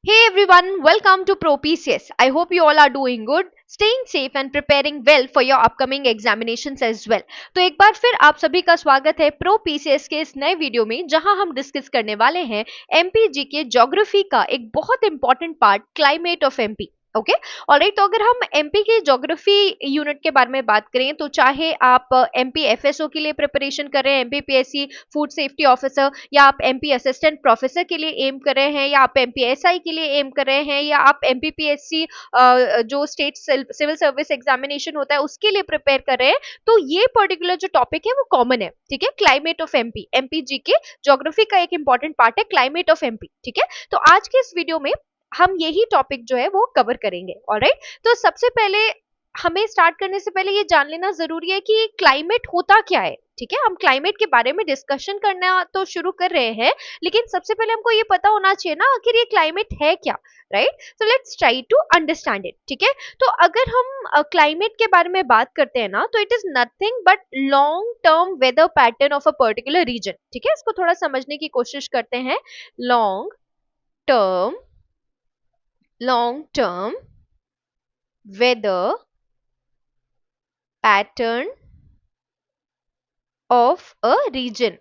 Hey everyone, welcome to ProPCS. I hope you all are doing good, staying safe and preparing well for your upcoming examinations as well. तो एक बार फिर आप सभी का स्वागत है प्रो पीसीएस के इस नए वीडियो में जहां हम डिस्कस करने वाले हैं एमपीजी के ज्योग्राफी का एक बहुत important part climate of MP. Okay alright, तो अगर हम एमपी के ज्योग्राफी यूनिट के बारे में बात करें तो चाहे आप एमपी एफएसओ के लिए प्रिपरेशन कर रहे हैं, MP PSC food safety officer, या आप एमपी असिस्टेंट प्रोफेसर के लिए एम कर रहे हैं, या आप एमपी एसआई के लिए एम कर रहे हैं, या आप एमपी पीएससी जो स्टेट सिविल सर्विस एग्जामिनेशन होता है उसके लिए प्रिपेयर कर रहे हैं, तो ये पर्टिकुलर जो टॉपिक है वो कॉमन है। ठीक है, क्लाइमेट ऑफ एमपी, एमपीजी के ज्योग्राफी का एक इंपॉर्टेंट पार्ट है क्लाइमेट ऑफ एमपी। ठीक है, तो आज के इस वीडियो में हम यही टॉपिक जो है वो कवर करेंगे। ऑलराइट, तो सबसे पहले हमें स्टार्ट करने से पहले ये जान लेना जरूरी है कि क्लाइमेट होता क्या है। ठीक है, हम क्लाइमेट के बारे में डिस्कशन करना तो शुरू कर रहे हैं, लेकिन सबसे पहले हमको ये पता होना चाहिए ना आखिर ये क्लाइमेट है क्या। Right, so let's try to understand it. ठीक है, तो अगर हम क्लाइमेट के बारे में बात करते हैं ना, तो it is nothing but long term weather pattern of a particular region. ठीक है, इसको थोड़ा समझने की कोशिश करते हैं। Term long term weather pattern of a region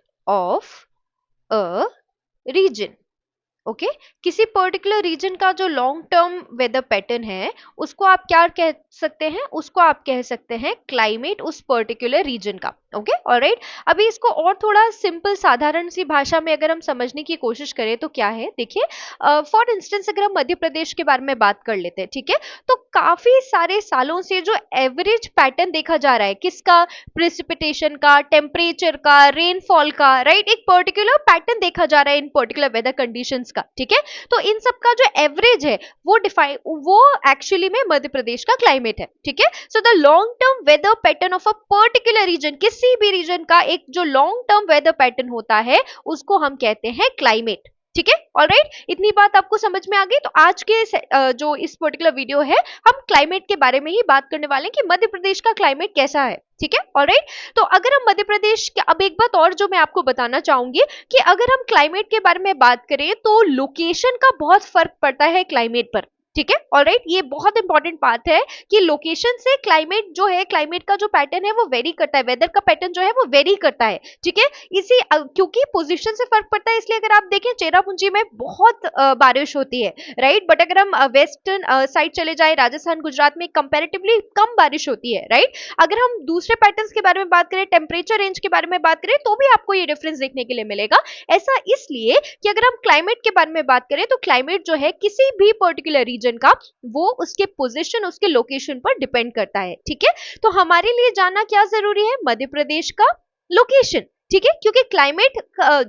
okay किसी पर्टिकुलर रीजन का जो लॉन्ग टर्म वेदर पैटर्न है उसको आप क्या कह सकते हैं, उसको आप कह सकते हैं क्लाइमेट उस पर्टिकुलर रीजन का। ओके ऑलराइट, अभी इसको और थोड़ा सिंपल साधारण सी भाषा में अगर हम समझने की कोशिश करें तो क्या है, देखिए फॉर इंस्टेंस अगर हम मध्य प्रदेश के बारे में बात कर लेते हैं, ठीक है, तो काफी सारे सालों से जो एवरेज पैटर्न देखा जा रहा है किसका, प्रेसिपिटेशन का, टेम्परेचर का, रेनफॉल का, राइट, एक पर्टिकुलर पैटर्न देखा जा रहा है इन पर्टिकुलर वेदर कंडीशंस का। ठीक है, तो इन सब का जो एवरेज है वो एक्चुअली में मध्य प्रदेश का क्लाइमेट है। ठीक है, so the long term weather pattern of a particular region, किसी भी रीजन का एक जो लॉन्ग टर्म वेदर पैटर्न होता है उसको हम कहते हैं क्लाइमेट। ठीक है, ऑलराइट, इतनी बात आपको समझ में आ गई। तो आज के जो इस पर्टिकुलर वीडियो है हम क्लाइमेट के बारे में ही बात करने वाले हैं कि मध्य प्रदेश का क्लाइमेट कैसा है। ठीक है, ऑलराइट, तो अगर हम मध्य प्रदेश के, अब एक बात और जो मैं आपको बताना चाहूंगी कि अगर हम क्लाइमेट के बारे में बात करें तो लोकेशन का बहुत फर्क पड़ता है क्लाइमेट पर। ठीक है, ऑलराइट, ये बहुत इंपॉर्टेंट बात है कि लोकेशन से क्लाइमेट जो है, क्लाइमेट का जो पैटर्न है वो वेरी करता है, वेदर का पैटर्न जो है वो वेरी करता है। ठीक है, इसी क्योंकि पोजीशन से फर्क पड़ता है, इसलिए अगर आप देखें चेरापूंजी में बहुत बारिश होती है, राइट, बट अगर हम वेस्टर्न साइड चले जाए, राजस्थान गुजरात में कंपैरेटिवली कम बारिश होती है। राइट, अगर हम दूसरे पैटर्न्स के बारे में बात करें, टेम्परेचर रेंज के बारे में बात करें, तो भी आपको ये डिफरेंस देखने के लिए मिलेगा। ऐसा इसलिए कि अगर हम क्लाइमेट के बारे में बात करें तो क्लाइमेट जो है किसी भी पर्टिकुलर रीजन का वो उसके पोजीशन, उसके लोकेशन पर डिपेंड करता है। ठीक है, तो हमारे लिए जानना क्या जरूरी है, मध्य प्रदेश का लोकेशन। ठीक है, क्योंकि क्लाइमेट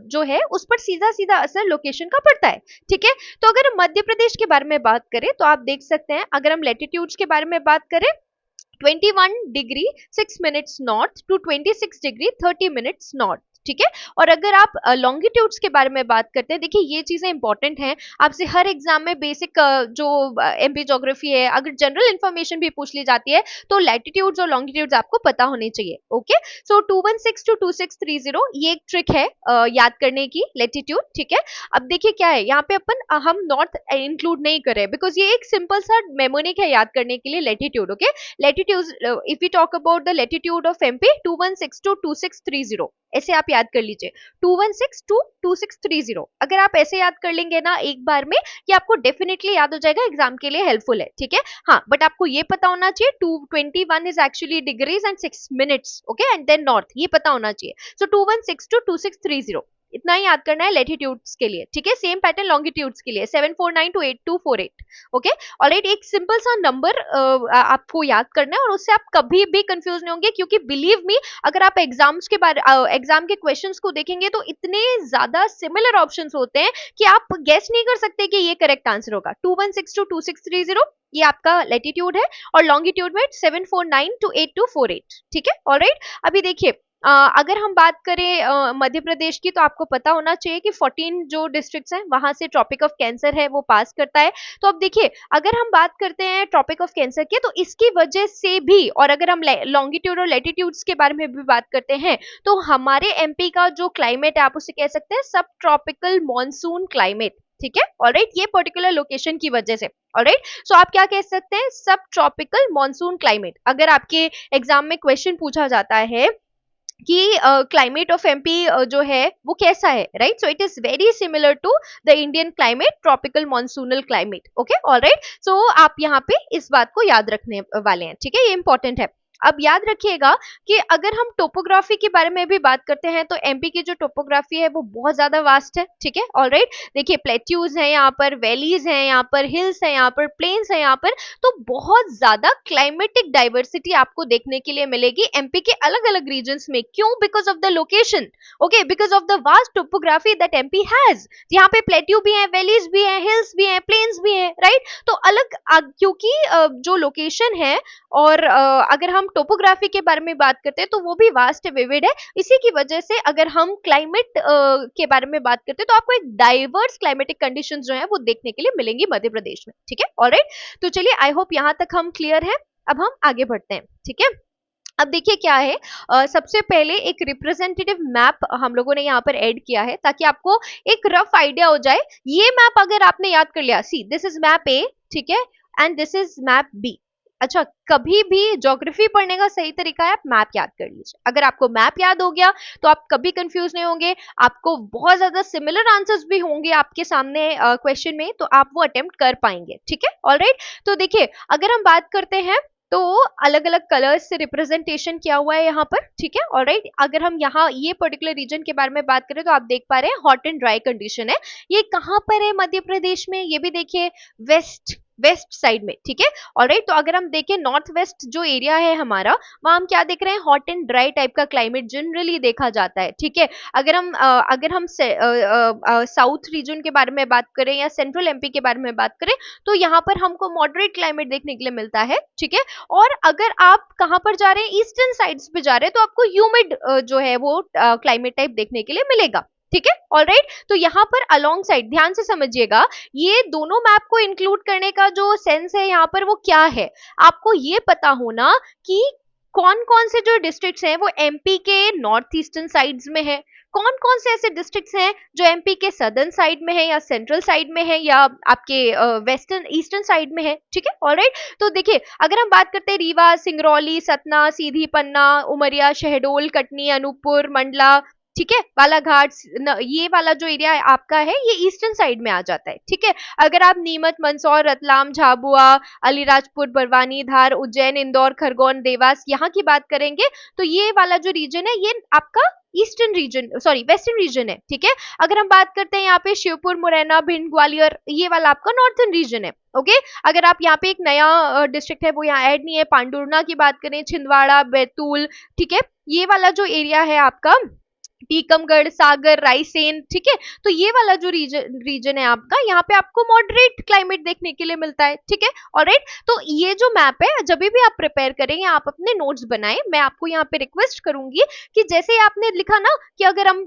जो है उस पर सीधा सीधा असर लोकेशन का पड़ता है। ठीक है, तो अगर मध्य प्रदेश के बारे में बात करें तो आप देख सकते हैं, अगर हम लैटिट्यूड्स के बारे में बात करें 21 degree 6 minutes north to 26 degree 30 minutes north. ठीक है, और अगर आप लॉन्गिट्यूड्स के बारे में बात करते हैं, देखिए ये चीजें इंपॉर्टेंट हैं, आपसे हर एग्जाम में बेसिक जो एमपी ज्योग्राफी है, अगर जनरल इंफॉर्मेशन भी पूछ ली जाती है तो लैटिट्यूड्स और लॉन्गिट्यूड्स आपको पता होने चाहिए। ओके, सो 216 टू 2630 ये एक ट्रिक है याद करने की, लैटिट्यूड। ठीक है, अब देखिए क्या है, यहाँ पे अपन हम नॉर्थ इंक्लूड नहीं कर रहे बिकॉज ये एक सिंपल सा मेमोनिक है याद करने के लिए, latitude. Okay, latitude, if we talk about the latitude of MP 216 to 2630, ऐसे आप याद कर लीजिए 216 to 2630। अगर आप ऐसे याद कर लेंगे ना एक बार में, ये आपको डेफिनेटली याद हो जाएगा, एग्जाम के लिए हेल्पफुल है। ठीक है, हाँ, बट आपको ये पता होना चाहिए 221 is actually degrees and 6 minutes. Okay, and then north, ये पता होना चाहिए। सो 216 to 2630 इतना ही याद करना है लैटिट्यूड्स के लिए। ठीक है, सेम पैटर्न लॉन्गिट्यूड्स के लिए 749 to 8248। ओके, ऑलराइट, एक सिंपल सा नंबर आपको याद करना है और उससे आप कभी भी कंफ्यूज नहीं होंगे, क्योंकि बिलीव मी अगर आप एग्जाम के क्वेश्चंस को देखेंगे तो इतने ज्यादा सिमिलर ऑप्शंस होते हैं कि आप गेस नहीं कर सकते कि ये करेक्ट आंसर होगा। 216 to 2630 ये आपका लैटिट्यूड है, और लॉन्गिट्यूड में 749 to 8248। ठीक है, ऑलराइट, अभी देखिए अगर हम बात करें मध्य प्रदेश की, तो आपको पता होना चाहिए कि 14 जो डिस्ट्रिक्ट्स हैं वहां से ट्रॉपिक ऑफ कैंसर है वो पास करता है। तो अब देखिए अगर हम बात करते हैं ट्रॉपिक ऑफ कैंसर की, तो इसकी वजह से भी, और अगर हम लॉन्गिट्यूड और लैटिट्यूड्स के बारे में भी बात करते हैं, तो हमारे एमपी का जो क्लाइमेट है आप उसे कह सकते हैं सब ट्रॉपिकल मॉनसून क्लाइमेट। ठीक है, ऑलराइट, ये पर्टिकुलर लोकेशन की वजह से, ऑलराइट। सो आप क्या कह सकते हैं, सब ट्रॉपिकल मॉनसून क्लाइमेट। अगर आपके एग्जाम में क्वेश्चन पूछा जाता है कि क्लाइमेट ऑफ एमपी जो है वो कैसा है, right, so it is very similar to the Indian climate, tropical monsoonal climate, okay, alright. So आप यहाँ पे इस बात को याद रखने वाले हैं, ठीक है, ये इंपॉर्टेंट है। अब याद रखिएगा कि अगर हम टोपोग्राफी के बारे में भी बात करते हैं तो एमपी की जो टोपोग्राफी है वो बहुत ज्यादा वास्ट है, ठीक है, ऑलराइट। देखिए, प्लेट्यूज है यहाँ पर, वैलीज है यहाँ पर, हिल्स है यहाँ पर, प्लेन्स है यहाँ पर, तो बहुत ज्यादा क्लाइमेटिक डाइवर्सिटी आपको देखने के लिए मिलेगी एमपी के अलग अलग रीजन्स में। क्यों? Because of the location, okay, because of the vast topography that MP has. यहाँ पे प्लेट्यू भी है, वैलीज भी है, हिल्स भी है, प्लेन्स भी है, राइट। तो अलग क्योंकि जो लोकेशन है और अगर हम टोपोग्राफी के बारे में बात करते हैं तो वो भी वास्ट विविड है। इसी की वजह से अगर हम क्लाइमेट के बारे में बात करते हैं तो आपको एक डाइवर्स क्लाइमेटिक कंडीशंस जो है वो देखने के लिए मिलेंगी मध्य प्रदेश में, ठीक है, ऑलराइट। तो चलिए, आई होप यहां तक हम क्लियर हैं। अब हम आगे बढ़ते हैं, ठीक है। अब देखिए क्या है, सबसे पहले एक रिप्रेजेंटेटिव मैप हम लोगों ने यहाँ पर ऐड किया है ताकि आपको एक रफ आइडिया हो जाए। ये मैप अगर आपने याद कर लिया, see this is map A, ठीक है, and this is map B. अच्छा, कभी भी ज्योग्राफी पढ़ने का सही तरीका है आप मैप याद कर लीजिए। अगर आपको मैप याद हो गया तो आप कभी कंफ्यूज नहीं होंगे, आपको बहुत ज्यादा सिमिलर आंसर्स भी होंगे आपके सामने क्वेश्चन में, तो आप वो अटेम्प्ट कर पाएंगे, ठीक है, ऑलराइट। तो देखिए, अगर हम बात करते हैं तो अलग अलग कलर्स से रिप्रेजेंटेशन किया हुआ है यहाँ पर, ठीक है, ऑलराइट। अगर हम यहाँ ये पर्टिकुलर रीजन के बारे में बात करें तो आप देख पा रहे हैं हॉट एंड ड्राई कंडीशन है। ये कहाँ पर है मध्य प्रदेश में, ये भी देखिए, वेस्ट साइड में, ठीक है, ऑलराइट। तो अगर हम देखें नॉर्थ वेस्ट जो एरिया है हमारा, वहां हम क्या देख रहे हैं, हॉट एंड ड्राई टाइप का क्लाइमेट जनरली देखा जाता है, ठीक है। अगर हम साउथ रीजन के बारे में बात करें या सेंट्रल एमपी के बारे में बात करें तो यहाँ पर हमको मॉडरेट क्लाइमेट देखने के लिए मिलता है, ठीक है। और अगर आप कहाँ पर जा रहे हैं, ईस्टर्न साइड्स पे जा रहे हैं, तो आपको ह्यूमिड जो है वो क्लाइमेट टाइप देखने के लिए मिलेगा, ठीक है, ऑलराइट। तो यहाँ पर अलोंग साइड ध्यान से समझिएगा, ये दोनों मैप को इंक्लूड करने का जो सेंस है यहाँ पर वो क्या है, आपको ये पता होना कि कौन कौन से जो डिस्ट्रिक्ट्स हैं वो एमपी के नॉर्थ ईस्टर्न साइड्स में है, कौन कौन से ऐसे डिस्ट्रिक्ट्स हैं जो एमपी के सदर्न साइड में है या सेंट्रल साइड में है या आपके वेस्टर्न ईस्टर्न साइड में है, ठीक है, ऑलराइट। तो देखिए, अगर हम बात करते हैं रीवा, सिंगरौली, सतना, सीधी, पन्ना, उमरिया, शहडोल, कटनी, अनूपपुर, मंडला, ठीक है, बालाघाट, ये वाला जो एरिया आपका है ये ईस्टर्न साइड में आ जाता है, ठीक है। अगर आप नीमच, मंदसौर, रतलाम, झाबुआ, अलीराजपुर, बरवानी, धार, उज्जैन, इंदौर, खरगोन, देवास यहाँ की बात करेंगे तो ये वाला जो रीजन है ये आपका eastern region, sorry western region है, ठीक है। अगर हम बात करते हैं यहाँ पे शिवपुर, मुरैना, भिंड, ग्वालियर, ये वाला आपका नॉर्थर्न रीजन है, ओके। अगर आप यहाँ पे एक नया डिस्ट्रिक्ट है वो यहाँ ऐड नहीं है, पांडुर्ना की बात करें, छिंदवाड़ा, बैतूल, ठीक है, ये वाला जो एरिया है आपका टीकमगढ़, सागर, रायसेन, ठीक है। तो ये वाला जो रीजन है आपका, यहाँ पे आपको मॉडरेट क्लाइमेट देखने के लिए मिलता है, ठीक है, ऑलराइट। तो ये जो मैप है जब भी आप प्रिपेयर करें या आप अपने नोट्स बनाएं, मैं आपको यहाँ पे रिक्वेस्ट करूंगी कि जैसे आपने लिखा ना कि अगर हम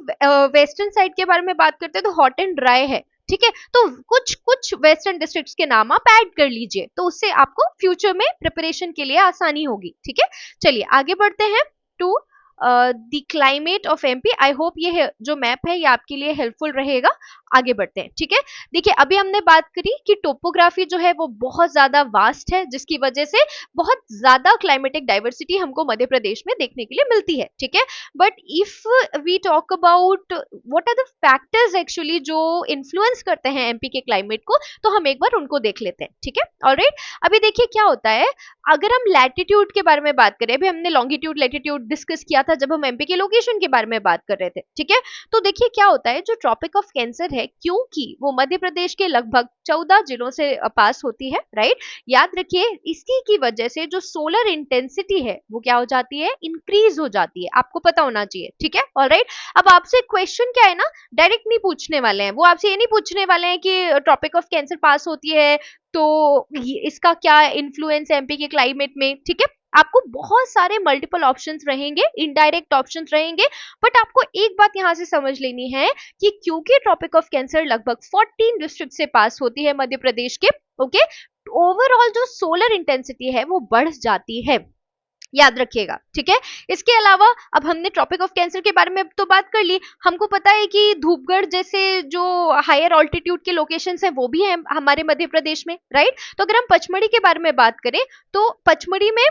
वेस्टर्न साइड के बारे में बात करते हैं तो हॉट एंड ड्राई है, ठीक है, तो कुछ कुछ वेस्टर्न डिस्ट्रिक्ट्स के नाम आप ऐड कर लीजिए, तो उससे आपको फ्यूचर में प्रिपरेशन के लिए आसानी होगी, ठीक है। चलिए आगे बढ़ते हैं to the climate of MP. I hope ये जो मैप है ये आपके लिए हेल्पफुल रहेगा। आगे बढ़ते हैं, ठीक है। देखिए, अभी हमने बात करी कि टोपोग्राफी जो है वो बहुत ज्यादा वास्ट है जिसकी वजह से बहुत ज्यादा क्लाइमेटिक डाइवर्सिटी हमको मध्य प्रदेश में देखने के लिए मिलती है, ठीक है। But if we talk about what are the factors actually जो इन्फ्लुएंस करते हैं एमपी के क्लाइमेट को, तो हम एक बार उनको देख लेते हैं, ठीक है, ऑलराइट। अभी देखिए क्या होता है, अगर हम लैटिट्यूड के बारे में बात करें, अभी हमने लॉन्गिट्यूड लैटिट्यूड डिस्कस किया था जब हम एमपी के लोकेशन के बारे में बात कर रहे थे, ठीक है। तो देखिए क्या होता है, जो ट्रॉपिक ऑफ कैंसर है, क्योंकि वो मध्य प्रदेश के लगभग 14 जिलों से पास होती है, राइट। याद रखिए, इसकी की वजह से जो सोलर इंटेंसिटी है वो क्या हो जाती है, इंक्रीज हो जाती है, आपको पता होना चाहिए, ठीक है, ऑलराइट। अब आपसे क्वेश्चन क्या है ना, डायरेक्ट नहीं पूछने वाले हैं, वो आपसे ये नहीं पूछने वाले हैं कि ट्रॉपिक ऑफ कैंसर पास होती है तो इसका क्या इन्फ्लुएंस है एमपी के क्लाइमेट में, ठीक है। आपको बहुत सारे मल्टीपल ऑप्शंस रहेंगे, इनडायरेक्ट ऑप्शंस रहेंगे, बट आपको एक बात यहां से समझ लेनी है कि क्योंकि ट्रॉपिक ऑफ कैंसर लगभग 14 डिस्ट्रिक्ट से पास होती है मध्य प्रदेश के, ओके, ओवरऑल जो सोलर इंटेंसिटी है वो बढ़ जाती है। याद रखिएगा, ठीक है। इसके अलावा अब हमने ट्रॉपिक ऑफ कैंसर के बारे में तो बात कर ली। हमको पता है कि धूपगढ़ जैसे जो हायर ऑल्टीट्यूड के लोकेशंस हैं वो भी हैं हमारे मध्य प्रदेश में, राइट। तो अगर हम पचमढ़ी के बारे में बात करें तो पचमढ़ी में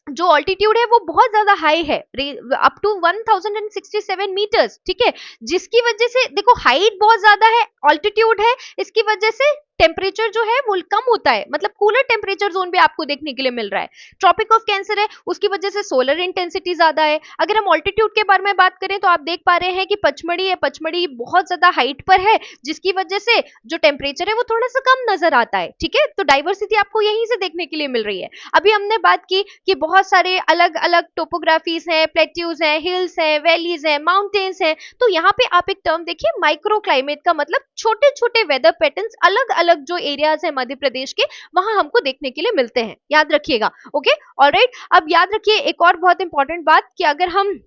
जो ऑल्टीट्यूड है वो बहुत ज्यादा हाई है, अप टू 1067 मीटर्स, ठीक है। जिसकी वजह से देखो हाइट बहुत ज्यादा है, ऑल्टीट्यूड है, इसकी वजह से टेम्परेचर जो है वो कम होता है, मतलब कूलर टेम्परेचर जोन भी आपको देखने के लिए मिल रहा है। ट्रॉपिक ऑफ कैंसर है, उसकी वजह से सोलर इंटेंसिटी ज्यादा है। अगर हम ऑल्टीट्यूड के बारे में बात करें तो आप देख पा रहे हैं कि पचमढ़ी है, पचमढ़ी बहुत ज्यादा हाइट पर है, जिसकी वजह से जो टेम्परेचर है वो थोड़ा सा कम नजर आता है, ठीक है। तो डाइवर्सिटी आपको यहीं से देखने के लिए मिल रही है। अभी हमने बात की कि बहुत सारे अलग अलग टोपोग्राफीज हैं, प्लेट्यूज हैं, हिल्स हैं, वैलीज हैं, माउंटेन्स हैं। तो यहाँ पे आप एक टर्म देखिए माइक्रो क्लाइमेट का मतलब छोटे छोटे वेदर पैटर्न्स अलग अलग जो एरियाज है मध्य प्रदेश के वहां हमको देखने के लिए मिलते हैं, याद रखिएगा। Okay, alright. अब याद रखिए एक और बहुत इंपॉर्टेंट बात कि अगर हम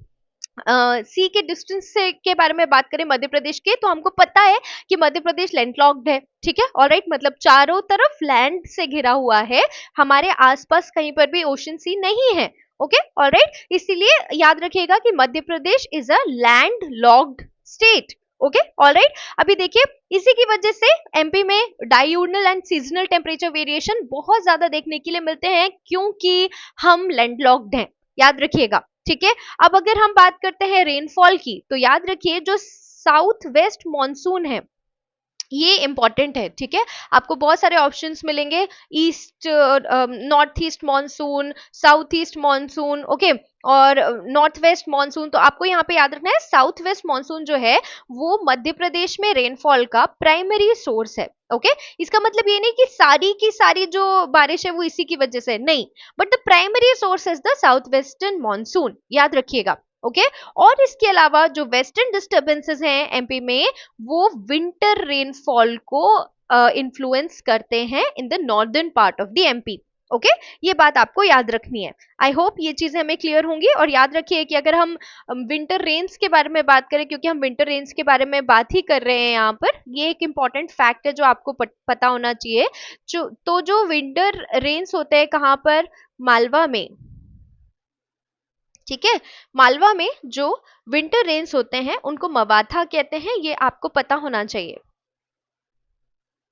सी के डिस्टेंस से के बारे में बात करें मध्य प्रदेश के, तो हमको पता है कि मध्य प्रदेश लैंडलॉक्ड है, ठीक है, ऑलराइट। मतलब चारों तरफ लैंड से घिरा हुआ है, हमारे आसपास कहीं पर भी ओशन सी नहीं है। Okay, alright. इसीलिए याद रखिएगा कि Madhya Pradesh is a landlocked state. Okay, alright. अभी देखिए इसी की वजह से एमपी में diurnal and seasonal temperature variation बहुत ज्यादा देखने के लिए मिलते हैं, क्योंकि हम लैंडलॉक्ड हैं, याद रखिएगा, ठीक है। अब अगर हम बात करते हैं रेनफॉल की, तो याद रखिए जो साउथ वेस्ट मॉनसून है ये इंपॉर्टेंट है, ठीक है। आपको बहुत सारे ऑप्शंस मिलेंगे, east, north east monsoon, south east monsoon, okay, और नॉर्थ वेस्ट मॉनसून। तो आपको यहाँ पे याद रखना है साउथ वेस्ट मॉनसून जो है वो मध्य प्रदेश में रेनफॉल का प्राइमरी सोर्स है। ओके, इसका मतलब ये नहीं कि सारी की सारी जो बारिश है वो इसी की वजह से नहीं, but the primary source is the south western monsoon, याद रखिएगा। ओके, और इसके अलावा जो वेस्टर्न डिस्टर्बेंसेस हैं एमपी में वो विंटर रेनफॉल को इन्फ्लुएंस करते हैं in the northern part of the MP. Okay, ये बात आपको याद रखनी है। आई होप ये चीजें हमें क्लियर होंगी। और याद रखिए कि अगर हम विंटर रेन्स के बारे में बात करें, क्योंकि हम विंटर रेन्स के बारे में बात ही कर रहे हैं यहाँ पर, ये एक इंपॉर्टेंट फैक्ट है जो आपको पता होना चाहिए। जो विंटर रेन्स होते हैं कहाँ पर, मालवा में, ठीक है। मालवा में जो विंटर रेन्स होते हैं उनको मवाथा कहते हैं, ये आपको पता होना चाहिए।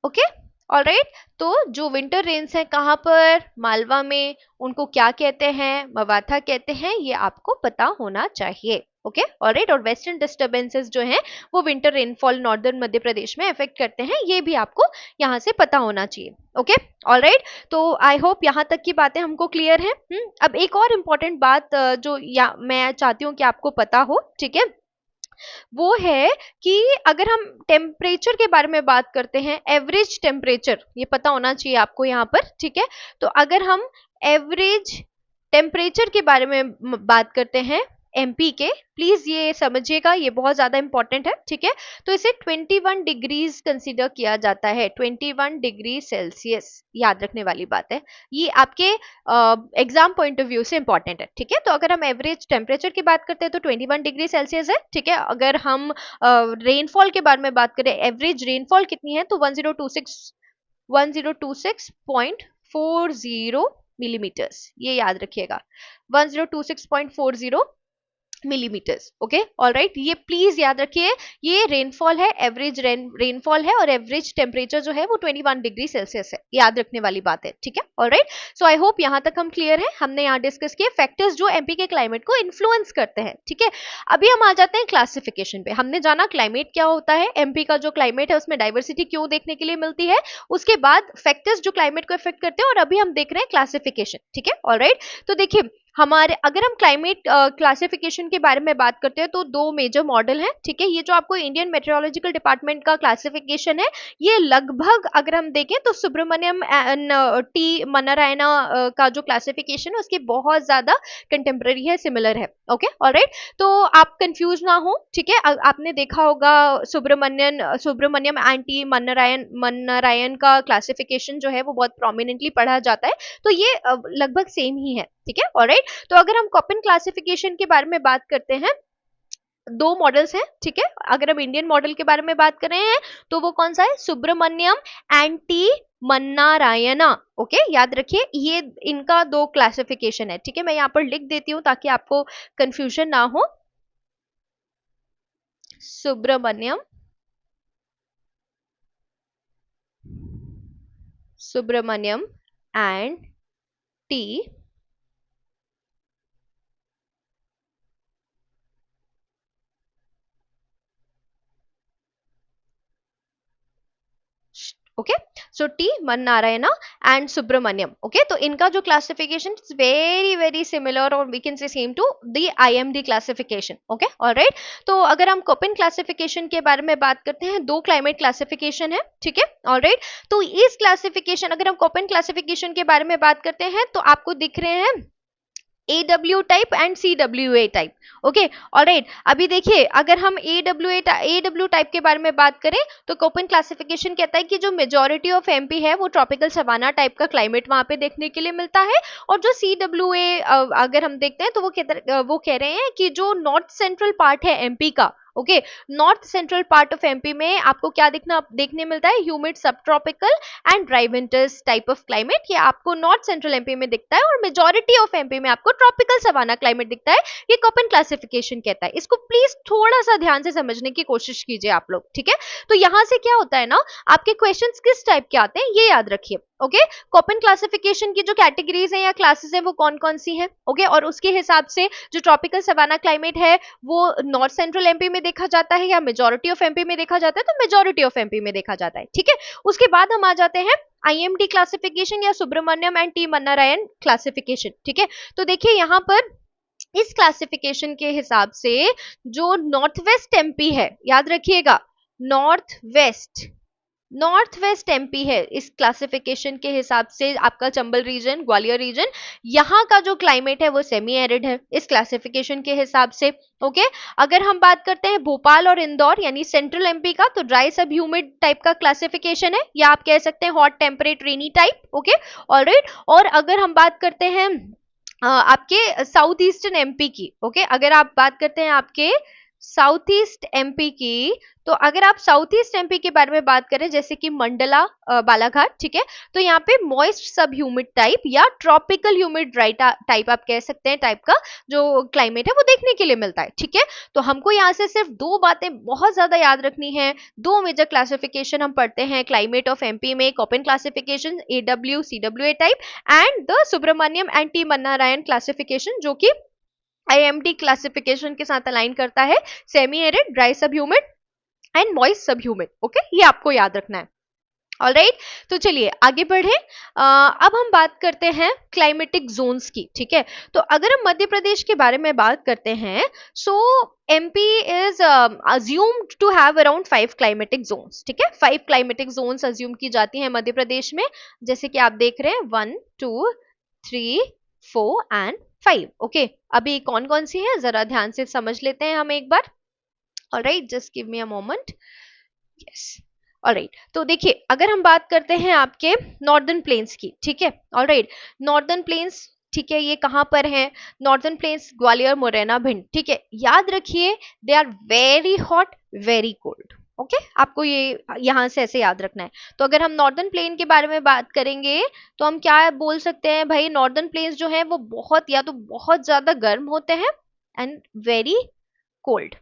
Okay, alright. तो जो विंटर रेन्स हैं कहाँ पर, मालवा में, उनको क्या कहते हैं, मवाथा कहते हैं, ये आपको पता होना चाहिए। Okay, alright. और वेस्टर्न डिस्टर्बेंसेस जो हैं वो विंटर रेनफॉल नॉर्दर्न मध्य प्रदेश में अफेक्ट करते हैं, ये भी आपको यहाँ से पता होना चाहिए। Okay, alright. तो आई होप यहाँ तक की बातें हमको क्लियर हैं। अब एक और इम्पोर्टेंट बात जो मैं चाहती हूँ कि आपको पता हो, ठीक है, वो है कि अगर हम टेम्परेचर के बारे में बात करते हैं, एवरेज टेम्परेचर ये पता होना चाहिए आपको यहाँ पर, ठीक है। तो अगर हम एवरेज टेम्परेचर के बारे में बात करते हैं एमपी के, प्लीज ये समझिएगा, ये बहुत ज्यादा इंपॉर्टेंट है, ठीक है। तो इसे 21 डिग्रीज कंसीडर किया जाता है, 21 डिग्री सेल्सियस, याद रखने वाली बात है, ये आपके एग्जाम पॉइंट ऑफ व्यू से इंपॉर्टेंट है, ठीक है। तो अगर हम एवरेज टेम्परेचर की बात करते हैं तो 21 डिग्री सेल्सियस है, ठीक है। अगर हम रेनफॉल के बारे में बात करें, एवरेज रेनफॉल कितनी है, तो 1026.40 मिलीमीटर्स, ये याद रखिएगा, 1026.40 मिलीमीटर्स। ओके, ऑलराइट, ये प्लीज याद रखिए, ये रेनफॉल है, एवरेज रेनफॉल है, और एवरेज टेम्परेचर जो है वो 21 डिग्री सेल्सियस है, याद रखने वाली बात है, ठीक है, ऑलराइट। सो आई होप यहाँ तक हम क्लियर है। हमने यहाँ डिस्कस किए फैक्टर्स जो एमपी के क्लाइमेट को इन्फ्लुएंस करते हैं, ठीक है। अभी हम आ जाते हैं क्लासिफिकेशन पे। हमने जाना क्लाइमेट क्या होता है, एमपी का जो क्लाइमेट है उसमें डाइवर्सिटी क्यों देखने के लिए मिलती है, उसके बाद फैक्टर्स जो क्लाइमेट को इफेक्ट करते हैं, और अभी हम देख रहे हैं क्लासिफिकेशन, ठीक है, ऑलराइट। तो देखिए हमारे अगर हम क्लाइमेट क्लासिफिकेशन के बारे में बात करते हैं तो दो मेजर मॉडल हैं, ठीक है। ये जो आपको इंडियन मेट्रोलॉजिकल डिपार्टमेंट का क्लासिफिकेशन है, ये लगभग अगर हम देखें तो सुब्रमण्यम टी मन्नारायणा का जो क्लासिफिकेशन है उसकी बहुत ज्यादा कंटेम्प्रेरी है, सिमिलर है। Okay, alright. तो आप कंफ्यूज ना हो, ठीक है। आपने देखा होगा सुब्रमण्यम एंटी मन्नारायण का क्लासिफिकेशन जो है वो बहुत प्रोमिनेंटली पढ़ा जाता है, तो ये लगभग सेम ही है, ठीक है, ऑलराइट। तो अगर हम कॉपन क्लासिफिकेशन के बारे में बात करते हैं दो मॉडल्स हैं, ठीक है। अगर हम इंडियन मॉडल के बारे में बात कर रहे हैं तो वो कौन सा है, सुब्रमण्यम एंड टी मन्नारायणा। ओके, याद रखिए ये इनका दो क्लासिफिकेशन है, ठीक है। मैं यहाँ पर लिख देती हूँ ताकि आपको कंफ्यूजन ना हो। Subramanyam, Subramanyam and T okay, so T Mannarayana and Subramanyam. Okay, तो इनका जो classification is very very similar और we can say same to the IMD classification. Okay, alright. तो अगर हम कोपेन क्लासिफिकेशन के बारे में बात करते हैं, दो क्लाइमेट क्लासिफिकेशन है, ठीक है, ऑलराइट। तो इस क्लासिफिकेशन, अगर हम कोपेन क्लासिफिकेशन के बारे में बात करते हैं तो आपको दिख रहे हैं AW type and CWA type. Okay, alright. अभी देखिए, अगर हम AW टाइप के बारे में बात करें तो कोपेन क्लासिफिकेशन कहता है कि जो मेजॉरिटी ऑफ एमपी है वो ट्रॉपिकल सवाना टाइप का क्लाइमेट वहां पे देखने के लिए मिलता है। और जो CWA अगर हम देखते हैं तो वो कह रहे हैं कि जो नॉर्थ सेंट्रल पार्ट है एमपी का, okay, north central part of MP में आपको क्या देखने मिलता है, ह्यूमिड सब tropical and dry winters type of climate. ये आपको नॉर्थ सेंट्रल एमपी में दिखता है और मेजॉरिटी ऑफ एमपी में आपको ट्रॉपिकल सवाना क्लाइमेट दिखता है। ये कोपेन क्लासिफिकेशन कहता है। इसको प्लीज थोड़ा सा ध्यान से समझने की कोशिश कीजिए आप लोग, ठीक है। तो यहां से क्या होता है ना, आपके क्वेश्चंस किस टाइप के आते हैं ये याद रखिए। ओके, कोपेन क्लासिफिकेशन की जो कैटेगरीज है या क्लासेस है वो कौन कौन सी है, ओके, और उसके हिसाब से जो ट्रॉपिकल सवाना क्लाइमेट है वो नॉर्थ सेंट्रल एमपी में देखा जाता है या मेजॉरिटी ऑफ एमपी में देखा जाता है, तो मेजॉरिटी ऑफ एमपी में देखा जाता है, ठीक है। उसके बाद हम आ जाते हैं आईएमडी क्लासिफिकेशन या Subramaniam and T Mannarayan classification, ठीक है। तो देखिए यहाँ पर इस क्लासिफिकेशन के हिसाब से जो नॉर्थ वेस्ट एमपी है, याद रखिएगा, north west, north west MP है इस क्लासिफिकेशन के हिसाब से, आपका चंबल रीजन, ग्वालियर रीजन, यहाँ का जो क्लाइमेट है वो सेमी एरिड है इस क्लासिफिकेशन के हिसाब से। ओके, अगर हम बात करते हैं भोपाल और इंदौर यानी सेंट्रल एमपी का, तो ड्राई सब ह्यूमिड टाइप का क्लासिफिकेशन है, या आप कह सकते हैं हॉट टेम्परेट रेनी टाइप। Okay, alright. और अगर हम बात करते हैं आपके साउथ ईस्टर्न एमपी की, ओके, अगर आप बात करते हैं आपके साउथ ईस्ट एमपी की, तो अगर आप साउथ ईस्ट एमपी के बारे में बात करें जैसे कि मंडला, बालाघाट, ठीक है, तो यहाँ पे मॉइस्ट सब ह्यूमिड टाइप या ट्रॉपिकल ह्यूमिड ड्राई टाइप आप कह सकते हैं, टाइप का जो क्लाइमेट है वो देखने के लिए मिलता है, ठीक है। तो हमको यहाँ से सिर्फ दो बातें बहुत ज्यादा याद रखनी है। दो मेजर क्लासिफिकेशन हम पढ़ते हैं क्लाइमेट ऑफ एमपी में, Koppen classification AW CWA type and the Subramanyam and T Mannarayan classification, जो कि आईएमडी क्लासिफिकेशन के साथ अलाइन करता है, semi arid, dry sub humid and moist sub humid. Okay, ये आपको याद रखना है। ऑलराइट, तो चलिए आगे बढ़े। अब हम बात करते हैं क्लाइमेटिक जोन्स की, ठीक है। तो अगर हम मध्य प्रदेश के बारे में बात करते हैं, so MP is assumed to have around 5 climatic zones, ठीक है। 5 क्लाइमेटिक जोन्स अज्यूम की जाती हैं मध्य प्रदेश में, जैसे कि आप देख रहे हैं 1 2 3 4 एंड 5। ओके, अभी कौन कौन सी है जरा ध्यान से समझ लेते हैं हम एक बार। Alright, just give me a moment. Yes, alright. तो देखिए अगर हम बात करते हैं आपके नॉर्दर्न प्लेन्स की, ठीक है, ऑलराइट, नॉर्दर्न प्लेन्स, ठीक है, ये कहां पर है, नॉर्दर्न प्लेन्स ग्वालियर, मुरैना, भिंड, ठीक है। याद रखिए they are very hot, very cold. Okay, आपको ये यहां से ऐसे याद रखना है। तो अगर हम नॉर्दर्न प्लेन के बारे में बात करेंगे तो हम क्या बोल सकते हैं भाई, नॉर्दर्न प्लेन्स जो है वो बहुत या तो बहुत ज्यादा गर्म होते हैं एंड वेरी कोल्ड।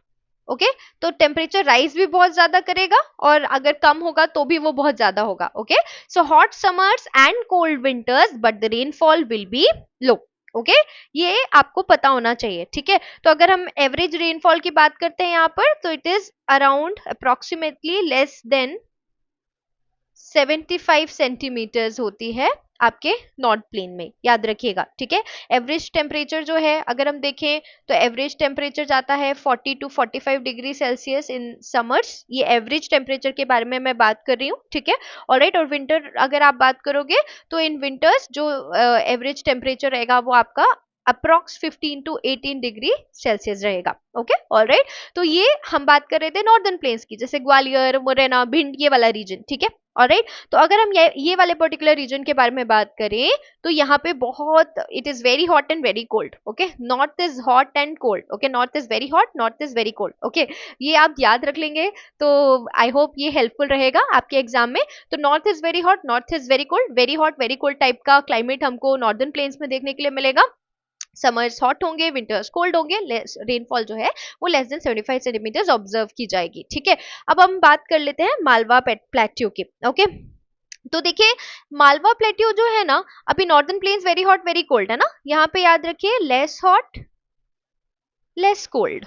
ओके, तो टेम्परेचर राइज भी बहुत ज्यादा करेगा और अगर कम होगा तो भी वो बहुत ज्यादा होगा। Okay, so hot summers and cold winters but the rainfall will be low. Okay, ये आपको पता होना चाहिए, ठीक है। तो अगर हम एवरेज रेनफॉल की बात करते हैं यहाँ पर, तो it is around approximately less than 75 centimetres होती है आपके नॉर्थ प्लेन में, याद रखिएगा, ठीक है। एवरेज टेम्परेचर जो है अगर हम देखें तो एवरेज टेम्परेचर जाता है 40 to 45 degree Celsius in summers. ये एवरेज टेम्परेचर के बारे में मैं बात कर रही हूँ, ठीक है, ऑलराइट। और विंटर अगर आप बात करोगे तो इन विंटर्स जो एवरेज टेम्परेचर रहेगा वो आपका अप्रोक्स 15 टू 18 डिग्री सेल्सियस रहेगा। ओके ऑलराइट, तो ये हम बात कर रहे थे नॉर्दर्न प्लेन्स की, जैसे ग्वालियर, मुरैना, भिंड, ये वाला रीजन, ठीक है ऑलराइट। तो अगर हम ये वाले पर्टिकुलर रीजन के बारे में बात करें तो यहाँ पे बहुत it is very hot and very cold. Okay, north is hot and cold. Okay, north is very hot, north is very cold. Okay, ये आप याद रख लेंगे तो आई होप ये हेल्पफुल रहेगा आपके एग्जाम में। तो north is very hot, north is very cold, very hot very cold type का क्लाइमेट हमको नॉर्दर्न प्लेन्स में देखने के लिए मिलेगा। समर्स हॉट होंगे, विंटर्स कोल्ड होंगे, रेनफॉल जो है वो लेस देन 75 सेंटीमीटर ऑब्जर्व की जाएगी। ठीक है, अब हम बात कर लेते हैं मालवा प्लेट्यू की। ओके, तो देखिए मालवा प्लेट्यू जो है ना, अभी northern plains very hot very cold है ना, यहाँ पे याद रखिए लेस हॉट लेस कोल्ड।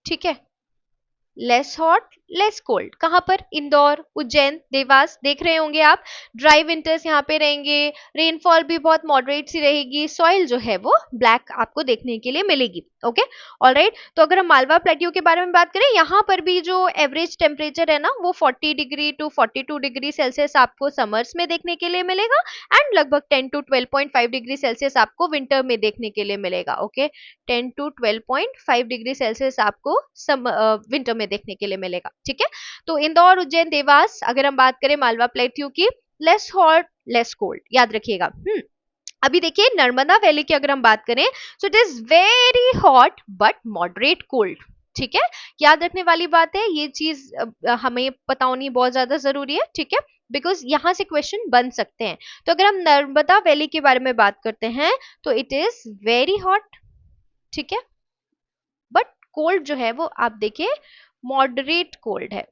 ठीक है, लेस हॉट लेस कोल्ड कहां पर, इंदौर, उज्जैन, देवास, देख रहे होंगे आप। ड्राई विंटर्स यहाँ पे रहेंगे, रेनफॉल भी बहुत मॉडरेट सी रहेगी, सॉइल जो है वो ब्लैक आपको देखने के लिए मिलेगी। ओके ऑलराइट, तो अगर हम मालवा प्लेट्यू के बारे में बात करें, यहाँ पर भी जो एवरेज टेम्परेचर है ना वो 40 डिग्री टू 42 डिग्री सेल्सियस आपको समर्स में देखने के लिए मिलेगा, एंड लगभग 10 टू 12.5 डिग्री सेल्सियस आपको विंटर में देखने के लिए मिलेगा। ओके, 10 टू 12.5 डिग्री सेल्सियस आपको विंटर में देखने के लिए मिलेगा। ठीक है, तो इंदौर, उज्जैन, देवास अगर हम बात करें मालवा प्लेट्यू की, लेस हॉट लेस कोल्ड, याद रखिएगा। अभी देखिए नर्मदा वैली की अगर हम बात करें, सो it is very hot but moderate cold. ठीक है, याद रखने वाली बात है, ये चीज हमें पता होनी बहुत ज्यादा जरूरी है। ठीक है, बिकॉज यहां से क्वेश्चन बन सकते हैं। तो अगर हम नर्मदा वैली के बारे में बात करते हैं तो इट इज वेरी हॉट, ठीक है, बट कोल्ड जो है वो आप देखिए मॉडरेट कोल्ड है।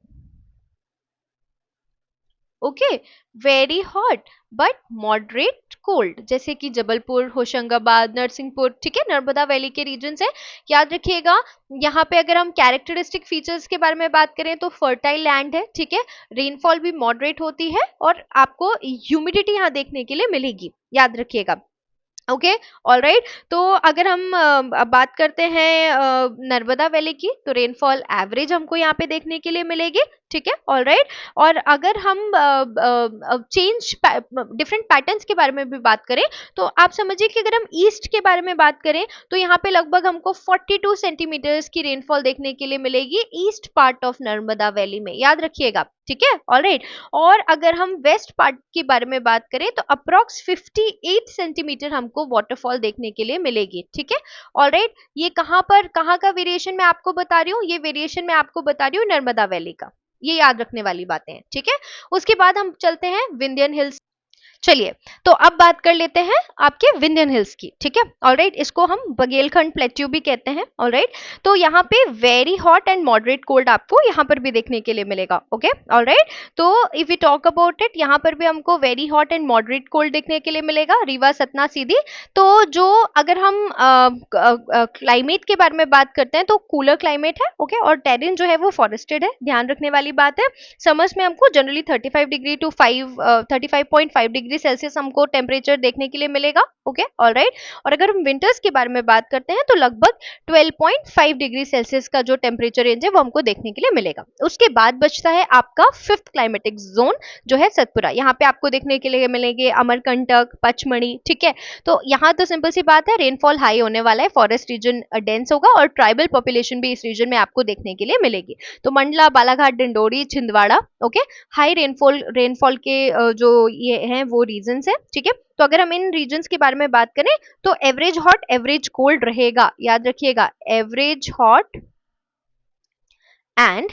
Okay, very hot but moderate cold, जैसे कि जबलपुर, होशंगाबाद, नरसिंहपुर, ठीक है, नर्मदा वैली के रीजन है। याद रखिएगा यहाँ पे अगर हम कैरेक्टरिस्टिक फीचर्स के बारे में बात करें तो फर्टाइल लैंड है, ठीक है, रेनफॉल भी मॉडरेट होती है, और आपको ह्यूमिडिटी यहाँ देखने के लिए मिलेगी, याद रखिएगा। ओके ऑलराइट, तो अगर हम बात करते हैं नर्मदा वैली की, तो रेनफॉल एवरेज हमको यहाँ पे देखने के लिए मिलेगी। ठीक है ऑलराइट, और अगर हम चेंज डिफरेंट पैटर्न्स के बारे में भी बात करें तो आप समझिए कि अगर हम ईस्ट के बारे में बात करें तो यहाँ पे लगभग हमको 42 सेंटीमीटर्स की रेनफॉल देखने के लिए मिलेगी east part of Narmada valley में, याद रखिएगा। ठीक है ऑलराइट, और अगर हम वेस्ट पार्ट के बारे में बात करें तो अप्रोक्स 58 सेंटीमीटर हमको वाटरफॉल देखने के लिए मिलेगी। ठीक है ऑलराइट, ये कहां पर कहां का वेरिएशन मैं आपको बता रही हूँ, ये वेरिएशन मैं आपको बता रही हूँ नर्मदा वैली का, ये याद रखने वाली बातें हैं। ठीक है, उसके बाद हम चलते हैं विंध्यन हिल्स। चलिए, तो अब बात कर लेते हैं आपके विंध्यन हिल्स की। ठीक है ऑलराइट, इसको हम बघेलखंड प्लेट्यू भी कहते हैं। ऑलराइट, तो यहाँ पे very hot and moderate cold आपको यहाँ पर भी देखने के लिए मिलेगा। ओके ऑलराइट, तो if you talk about it, यहाँ पर भी हमको very hot and moderate cold देखने के लिए मिलेगा, रीवा, सतना, सीधी। तो जो अगर हम क्लाइमेट के बारे में बात करते हैं तो कूलर क्लाइमेट है। ओके, और टेरेन जो है वो फॉरेस्टेड है, ध्यान रखने वाली बात है। समर्स में हमको generally 35 degree to 35.5 degree Celsius हमको टेम्परेचर देखने के लिए मिलेगा। ओके ऑलराइट, और अगर हम विंटर्स के बारे में बात करते हैं तो लगभग 12.5 डिग्री सेल्सियस का जो टेम्परेचर रेंज है वो हमको देखने के लिए मिलेगा। उसके बाद बचता है आपका फिफ्थ क्लाइमेटिक जोन जो है सतपुरा, यहाँ पे आपको देखने के लिए मिलेंगे अमरकंटक, पचमढ़ी। ठीक है, तो यहाँ तो सिंपल सी बात है, रेनफॉल हाई होने वाला है, फॉरेस्ट रीजन डेंस होगा, और ट्राइबल पॉपुलेशन भी इस रीजन में आपको देखने के लिए मिलेगी। तो Mandla, Balaghat, Dindori, Chhindwara, okay, high rainfall के जो ये हैं वो रीजन्स है। ठीक है, तो अगर हम इन रीजन्स के बारे में बात करें तो एवरेज हॉट एवरेज कोल्ड रहेगा, याद रखिएगा, average hot and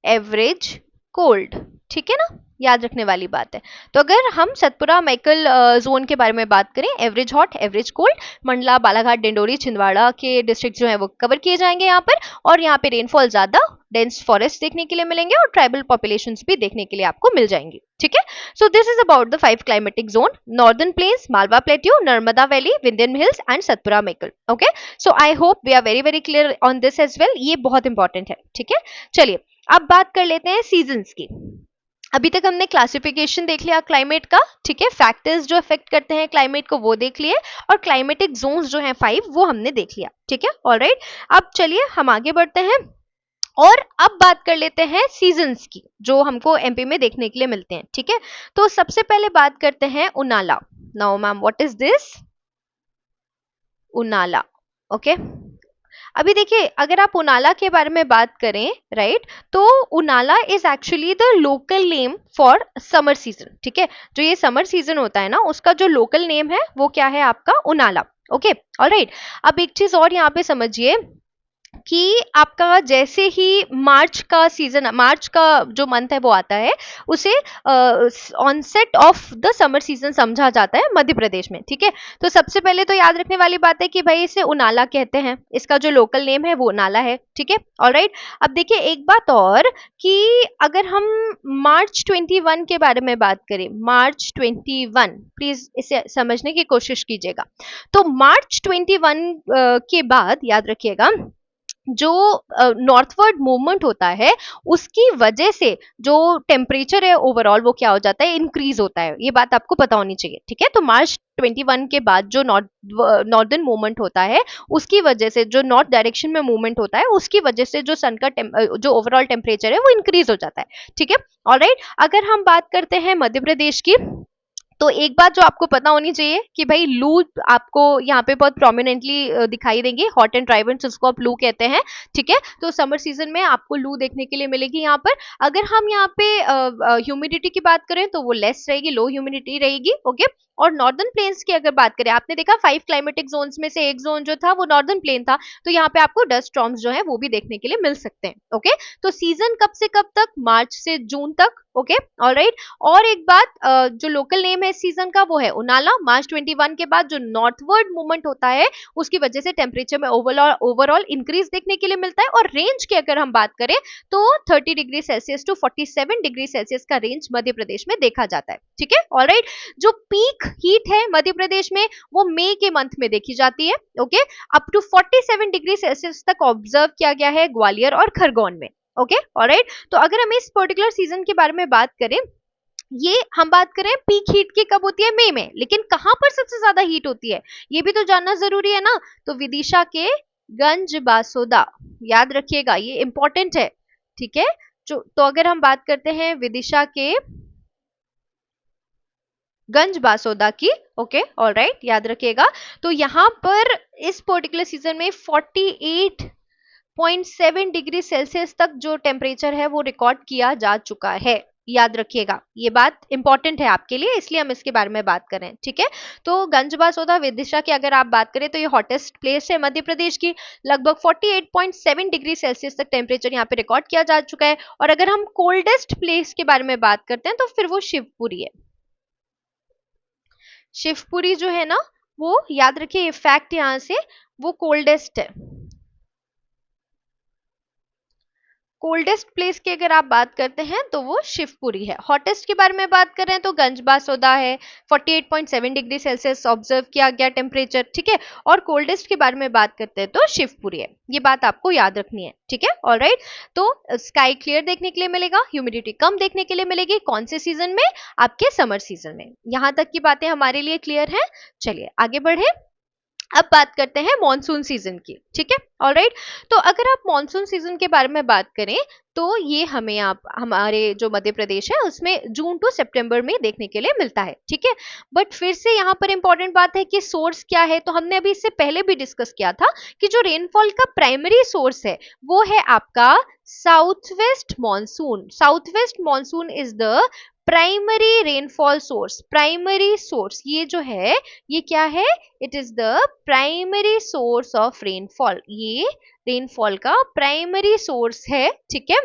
average cold. ठीक है ना, याद रखने वाली बात है। तो अगर हम सतपुरा मैकल जोन के बारे में बात करें, average hot average cold, Mandla, Balaghat, Dindori, Chhindwara के डिस्ट्रिक्ट जो है वो कवर किए जाएंगे यहाँ पर, और यहाँ पे रेनफॉल ज्यादा, डेंस फॉरेस्ट देखने के लिए मिलेंगे, और ट्राइबल पॉपुलेशंस भी देखने के लिए आपको मिल जाएंगी। ठीक है, so this is about the 5 climatic zone, northern plains, Malwa plateau, Narmada valley, Vindhyan hills and Satpura Maikal. Okay, so I hope we are very very clear on this as well, ये बहुत इंपॉर्टेंट है। ठीक है, चलिए अब बात कर लेते हैं सीजन्स की। अभी तक हमने क्लासिफिकेशन देख लिया क्लाइमेट का, ठीक है, फैक्टर्स जो अफेक्ट करते हैं क्लाइमेट को वो देख लिए, और क्लाइमेटिक जोन्स जो हैं 5 वो हमने देख लिया। ठीक है ऑलराइट, अब चलिए हम आगे बढ़ते हैं और अब बात कर लेते हैं सीजन्स की जो हमको एमपी में देखने के लिए मिलते हैं। ठीक है, तो सबसे पहले बात करते हैं उनाला। Now ma'am what is this? उनाला। ओके, अभी देखिए अगर आप उनाला के बारे में बात करें, राइट, तो उनाला is actually the local name for summer season. ठीक है, जो ये समर सीजन होता है ना, उसका जो लोकल नेम है वो क्या है आपका, उनाला। Okay, alright. अब एक चीज और यहाँ पे समझिए कि आपका जैसे ही मार्च का सीजन, मार्च का जो मंथ है वो आता है, उसे onset of the summer season समझा जाता है मध्य प्रदेश में। ठीक है, तो सबसे पहले तो याद रखने वाली बात है कि भाई इसे उनाला कहते हैं, इसका जो लोकल नेम है वो उनाला है। ठीक है, ऑलराइट। अब देखिए एक बात और, कि अगर हम मार्च 21 के बारे में बात करें, मार्च 21, प्लीज इसे समझने की कोशिश कीजिएगा। तो मार्च 21 के बाद याद रखिएगा, जो नॉर्थवर्ड मूवमेंट होता है, उसकी वजह से जो टेम्परेचर है ओवरऑल वो क्या हो जाता है, इंक्रीज होता है। ये बात आपको पता होनी चाहिए। ठीक है, तो मार्च 21 के बाद जो नॉर्दर्न मूवमेंट होता है, उसकी वजह से जो नॉर्थ डायरेक्शन में मूवमेंट होता है, उसकी वजह से जो सन का जो ओवरऑल टेम्परेचर है वो इंक्रीज हो जाता है। ठीक है, ऑलराइट। अगर हम बात करते हैं मध्य प्रदेश की, तो एक बात जो आपको पता होनी चाहिए कि भाई लू आपको यहाँ पे बहुत प्रोमिनेंटली दिखाई देंगे, हॉट एंड ड्राई विंड्स उसको आप लू कहते हैं। ठीक है, तो समर सीजन में आपको लू देखने के लिए मिलेगी यहाँ पर। अगर हम यहाँ पे ह्यूमिडिटी की बात करें तो वो लेस रहेगी, लो ह्यूमिडिटी रहेगी। ओके, और नॉर्दर्न प्लेन्स की अगर बात करें, आपने देखा 5 क्लाइमेटिक जोन्स में से एक जोन जो था वो नॉर्दर्न प्लेन था, तो यहाँ पे आपको डस्ट स्टॉर्म्स जो है वो भी देखने के लिए मिल सकते हैं। ओके, तो सीजन कब से कब तक, मार्च से जून तक। Okay, alright. और एक बात, जो लोकल नेम है इस सीजन का वो है उनाला। मार्च 21 के बाद जो नॉर्थवर्ड मूवमेंट होता है, उसकी वजह से टेम्परेचर में ओवरऑल इंक्रीज देखने के लिए मिलता है। और रेंज की अगर हम बात करें तो 30 degree Celsius to 47 degree Celsius का रेंज मध्य प्रदेश में देखा जाता है। ठीक है, ऑलराइट। जो पीक हीट है मध्य प्रदेश में वो मई के मंथ में देखी जाती है। Okay, up to 47 degree Celsius तक ऑब्जर्व किया गया है ग्वालियर और खरगोन में। Okay, alright. तो अगर हम इस पर्टिकुलर सीजन के बारे में बात करें, ये हम बात करें पीक हीट की कब होती है, मई में, लेकिन कहां पर सबसे ज्यादा हीट होती है ये भी तो जानना जरूरी है ना। तो विदिशा के गंज बासोदा, याद रखिएगा ये इंपॉर्टेंट है। ठीक है, तो अगर हम बात करते हैं विदिशा के गंज बासोदा की, ओके, ऑलराइट, याद रखिएगा। तो यहां पर इस पर्टिकुलर सीजन में 48.7 डिग्री सेल्सियस तक जो टेम्परेचर है वो रिकॉर्ड किया जा चुका है। याद रखिएगा, ये बात इंपॉर्टेंट है आपके लिए, इसलिए हम इसके बारे में बात कर रहे हैं। ठीक है, तो गंजबा सोदा विदिशा की अगर आप बात करें तो ये हॉटेस्ट प्लेस है मध्य प्रदेश की। लगभग 48.7 डिग्री सेल्सियस तक टेम्परेचर यहाँ पे रिकॉर्ड किया जा चुका है। और अगर हम कोल्डेस्ट प्लेस के बारे में बात करते हैं तो फिर वो शिवपुरी है। शिवपुरी जो है ना, वो याद रखिए फैक्ट यहां से, वो कोल्डेस्ट है। कोल्डेस्ट प्लेस की अगर आप बात करते हैं तो वो शिवपुरी है। हॉटेस्ट के बारे में बात करें तो गंजबासोदा है, 48.7 डिग्री सेल्सियस ऑब्जर्व किया गया टेम्परेचर। ठीक है, और कोल्डेस्ट के बारे में बात करते हैं तो शिवपुरी है। ये बात आपको याद रखनी है। ठीक है, ऑलराइट। तो स्काई क्लियर देखने के लिए मिलेगा, ह्यूमिडिटी कम देखने के लिए मिलेगी, कौन से सीजन में, आपके समर सीजन में। यहां तक की बातें हमारे लिए क्लियर है। चलिए आगे बढ़े, अब बात करते हैं मॉनसून सीजन की। ठीक है, ऑलराइट। तो अगर आप मॉनसून सीजन के बारे में बात करें तो ये हमें आप हमारे जो मध्य प्रदेश है उसमें जून टू सितंबर में देखने के लिए मिलता है। ठीक है, बट फिर से यहाँ पर इंपॉर्टेंट बात है कि सोर्स क्या है। तो हमने अभी इससे पहले भी डिस्कस किया था कि जो रेनफॉल का प्राइमरी सोर्स है वो है आपका south west monsoon. South west monsoon is the primary rainfall source. Primary source ये जो है, ये क्या है, it is the primary source of rainfall. ये रेनफॉल का प्राइमरी सोर्स है। ठीक है,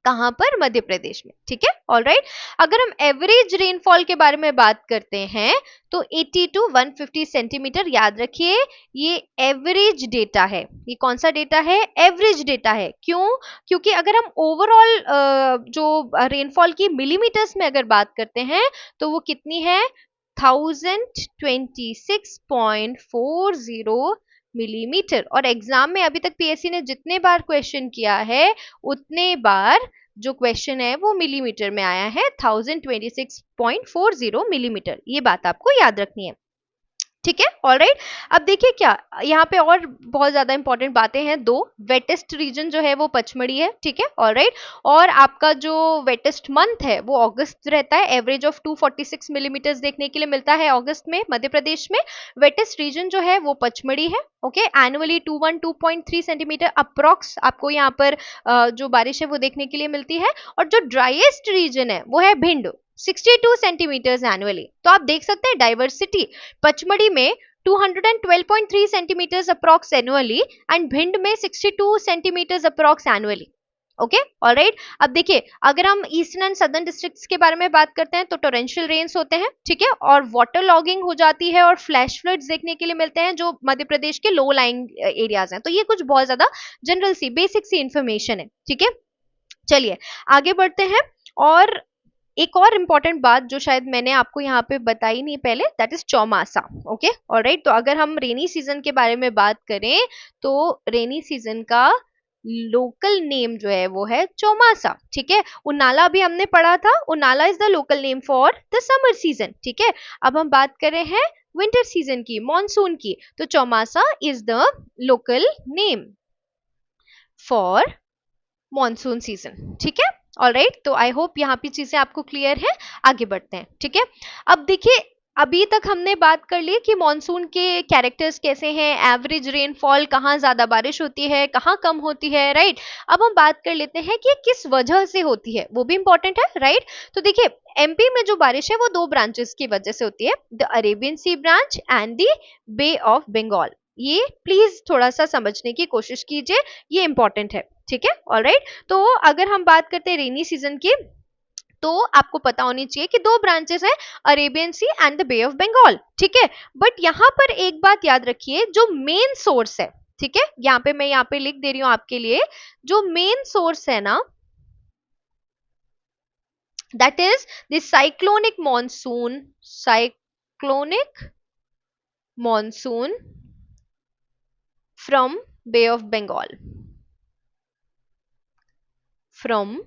कहां पर, मध्य प्रदेश में। ठीक है, ऑलराइट। अगर हम एवरेज रेनफॉल के बारे में बात करते हैं तो 80 टू 150 सेंटीमीटर, याद रखिए ये एवरेज डेटा है। ये कौन सा डेटा है, एवरेज डेटा है। क्यों, क्योंकि अगर हम ओवरऑल जो रेनफॉल की मिलीमीटर्स में अगर बात करते हैं तो वो कितनी है, 1026.40 मिलीमीटर। और एग्जाम में अभी तक पीएससी ने जितने बार क्वेश्चन किया है उतने बार जो क्वेश्चन है वो मिलीमीटर में आया है, 1026.40 मिलीमीटर। ये बात आपको याद रखनी है। ठीक है, ऑलराइट। अब देखिए क्या यहाँ पे और बहुत ज्यादा इंपॉर्टेंट बातें हैं दो। वेटेस्ट रीजन जो है वो पचमढ़ी है, ठीक है, ऑलराइट। और आपका जो वेटेस्ट मंथ है वो अगस्त रहता है, एवरेज ऑफ 246 मिलीमीटर देखने के लिए मिलता है अगस्त में मध्य प्रदेश में। वेटेस्ट रीजन जो है वो पचमढ़ी है, ओके। एनुअली 212.3 सेंटीमीटर अप्रोक्स आपको यहाँ पर जो बारिश है वो देखने के लिए मिलती है। और जो ड्राइएस्ट रीजन है वो है भिंड, 62 सेंटीमीटर्स एनुअली। तो आप देख सकते हैं डाइवर्सिटी, पचमढ़ी में 212.3 centimetres approx annually and Bhind में 62 centimetres approx annually, okay, alright. अब देखिए अगर हम ईस्टर्न एंड सदर्न डिस्ट्रिक्ट्स के बारे में बात करते हैं तो टोरेंशियल रेन्स होते हैं, ठीक है, और वाटर लॉगिंग हो जाती है और फ्लैश फ्लड्स देखने के लिए मिलते हैं जो मध्य प्रदेश के लो लाइंग एरियाज हैं। तो ये कुछ बहुत ज्यादा जनरल सी बेसिक सी इंफॉर्मेशन है, ठीक है। चलिए आगे बढ़ते हैं। और एक और इम्पॉर्टेंट बात जो शायद मैंने आपको यहाँ पे बताई नहीं पहले, दैट इज चौमासा, ओके, ऑलराइट। तो अगर हम रेनी सीजन के बारे में बात करें तो रेनी सीजन का लोकल नेम जो है वो है चौमासा, ठीक है। उनाला भी हमने पढ़ा था, उनाला is the local name for the summer season, ठीक है। अब हम बात कर रहे हैं विंटर सीजन की, मॉनसून की, तो चौमासा is the local name for monsoon season, ठीक है, ऑलराइट। तो आई होप यहाँ पे चीजें आपको क्लियर है। आगे बढ़ते हैं, ठीक है। अब देखिए अभी तक हमने बात कर ली कि मॉनसून के कैरेक्टर्स कैसे हैं, एवरेज रेनफॉल, कहाँ ज्यादा बारिश होती है, कहाँ कम होती है, राइट। अब हम बात कर लेते हैं कि किस वजह से होती है, वो भी इंपॉर्टेंट है, राइट। तो देखिए एमपी में जो बारिश है वो दो ब्रांचेस की वजह से होती है, the Arabian Sea branch and the Bay of Bengal. ये प्लीज थोड़ा सा समझने की कोशिश कीजिए, ये इंपॉर्टेंट है, ठीक है, ऑलराइट। तो अगर हम बात करते हैं रेनी सीजन की तो आपको पता होनी चाहिए कि दो ब्रांचेस हैं, Arabian Sea and the Bay of Bengal, ठीक है। बट यहां पर एक बात याद रखिए, जो मेन सोर्स है, ठीक है, यहाँ पे मैं यहाँ पे लिख दे रही हूं आपके लिए, जो मेन सोर्स है ना, that is the cyclonic monsoon from Bay of Bengal, from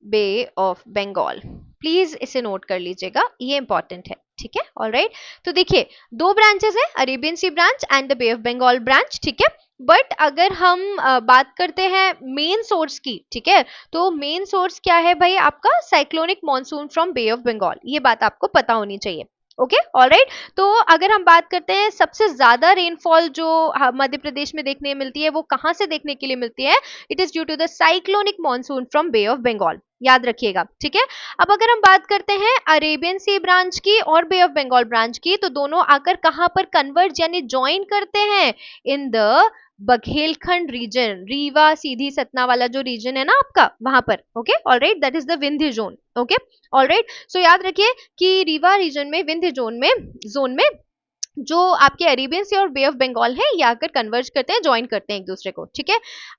Bay of Bengal. Please इसे नोट कर लीजिएगा, ये इंपॉर्टेंट है, ठीक है, ऑलराइट। तो देखिए दो ब्रांचेस है, Arabian Sea branch and the Bay of Bengal branch, ठीक है। बट अगर हम बात करते हैं मेन सोर्स की, ठीक है, तो मेन सोर्स क्या है भाई, आपका cyclonic monsoon from Bay of Bengal, ये बात आपको पता होनी चाहिए, ओके, ऑलराइट। तो अगर हम बात करते हैं सबसे ज्यादा रेनफॉल जो मध्य प्रदेश में देखने मिलती है वो कहां से देखने के लिए मिलती है, it is due to the cyclonic monsoon from Bay of Bengal, याद रखिएगा, ठीक है। अब अगर हम बात करते हैं अरेबियन सी ब्रांच की और बे ऑफ बंगाल ब्रांच की, तो दोनों आकर कहां पर कन्वर्ज यानी ज्वाइन करते हैं, in the Baghelkhand region, Rewa Sidhi Satna वाला जो रीजन है ना आपका, वहां पर, okay, alright, that is the Vindhya zone, okay, alright. So याद रखिए कि रीवा रीजन में, विंध्य जोन में जो आपके अरेबियन सी और बे ऑफ बंगाल है ये आकर कन्वर्ज करते हैं, ज्वाइन करते हैं एक दूसरे को, ठीक है।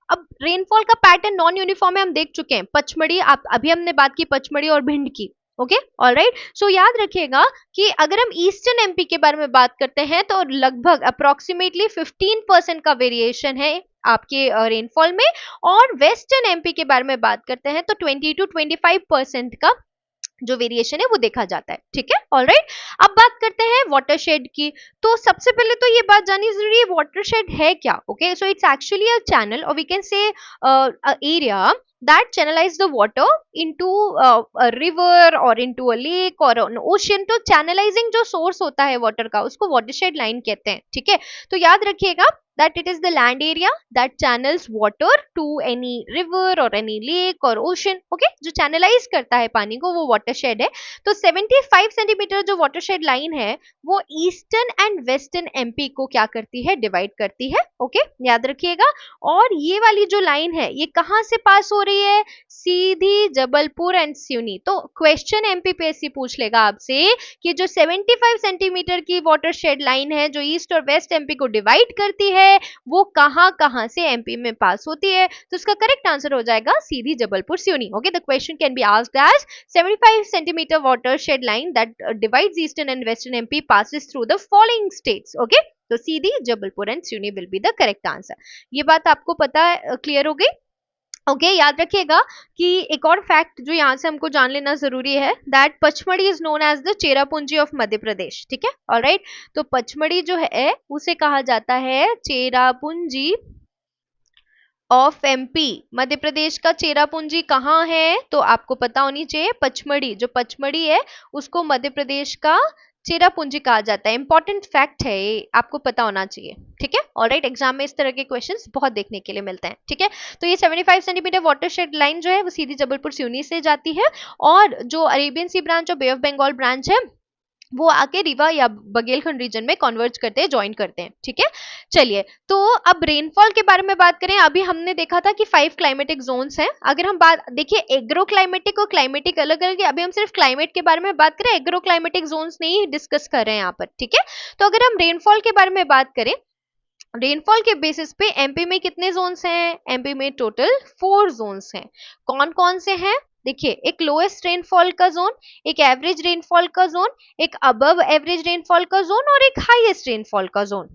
अब रेनफॉल का पैटर्न नॉन यूनिफॉर्म है, हम देख चुके हैं, पचमढ़ी, आप अभी हमने बात की पचमढ़ी और भिंड की, ओके, ऑलराइट। सो याद रखिएगा कि अगर हम ईस्टर्न एमपी के बारे में बात करते हैं तो लगभग अप्रोक्सीमेटली 15% का वेरिएशन है आपके रेनफॉल में, और वेस्टर्न एमपी के बारे में बात करते हैं तो 20 to 25% का जो वेरिएशन है वो देखा जाता है, ठीक है, ऑलराइट। अब बात करते हैं वाटरशेड की। तो सबसे पहले तो ये बात जाननी जरूरी है, वाटरशेड है क्या, okay. So it's actually a channel और we can say area that channelize the water into a river or into a lake or an ocean। तो channelizing जो source होता है water का उसको watershed line कहते हैं, ठीक है। तो याद रखिएगा that it is the land area that channels water to any river or any lake or ocean, okay। जो channelize करता है पानी को वो watershed है। तो 75 सेंटीमीटर जो watershed line है वो ईस्टर्न एंड वेस्टर्न एमपी को क्या करती है, डिवाइड करती है, ओके, याद रखिएगा। और ये वाली जो लाइन है ये कहां से पास हो रही है, सीधी जबलपुर एंड सिवनी। तो क्वेश्चन एमपीपीएससी पूछ लेगा आपसे कि जो 75 सेंटीमीटर की वाटरशेड लाइन है जो ईस्ट और वेस्ट एमपी को डिवाइड करती है वो कहां कहां से एमपी में पास होती है, तो इसका करेक्ट आंसर हो जाएगा Sidhi Jabalpur Seoni, okay. The question can be asked as 75 centimetre watershed line that divides eastern and western MP passes through the following states, okay। तो Sidhi Jabalpur and Seoni will be the correct answer. ये बात आपको पता है, क्लियर हो गई, ओके याद रखिएगा कि एक और फैक्ट जो यहाँ से हमको जान लेना जरूरी है, that Pachmarhi is known as the Cherrapunji of Madhya Pradesh, ठीक है, ऑलराइट। तो पचमढ़ी जो है उसे कहा जाता है चेरापूंजी ऑफ एमपी। मध्य प्रदेश का चेरापूंजी कहाँ है, तो आपको पता होनी चाहिए, पचमढ़ी, जो पचमढ़ी है उसको मध्य प्रदेश का चेरापूंजी कहा जाता है। इंपॉर्टेंट फैक्ट है ये, आपको पता होना चाहिए, ठीक है, ऑलराइट। एग्जाम में इस तरह के क्वेश्चंस बहुत देखने के लिए मिलते हैं, ठीक है। तो ये 75 सेंटीमीटर वाटरशेड लाइन जो है वो सीधी जबलपुर सिवनी से जाती है, और जो अरेबियन सी ब्रांच और बे ऑफ बंगाल ब्रांच है वो आके रीवा या बघेलखंड रीजन में कन्वर्ज करते हैं, ज्वाइन करते हैं, ठीक है। चलिए, तो अब रेनफॉल के बारे में बात करें। अभी हमने देखा था कि 5 क्लाइमेटिक जोन्स हैं। अगर हम बात देखिए, एग्रो क्लाइमेटिक और क्लाइमेटिक अलग अलग है। अभी हम सिर्फ क्लाइमेट के बारे में बात करें, एग्रो क्लाइमेटिक जोन्स नहीं डिस्कस कर रहे हैं यहाँ पर, ठीक है। तो अगर हम रेनफॉल के बारे में बात करें, रेनफॉल के बेसिस पे एमपी में कितने जोन्स हैं, एमपी में टोटल 4 जोन्स हैं। कौन कौन से हैं, देखिए, एक लोएस्ट रेनफॉल का जोन, एक एवरेज रेनफॉल का जोन, एक अबव एवरेज रेनफॉल का जोन और एक हाईएस्ट रेनफॉल का जोन,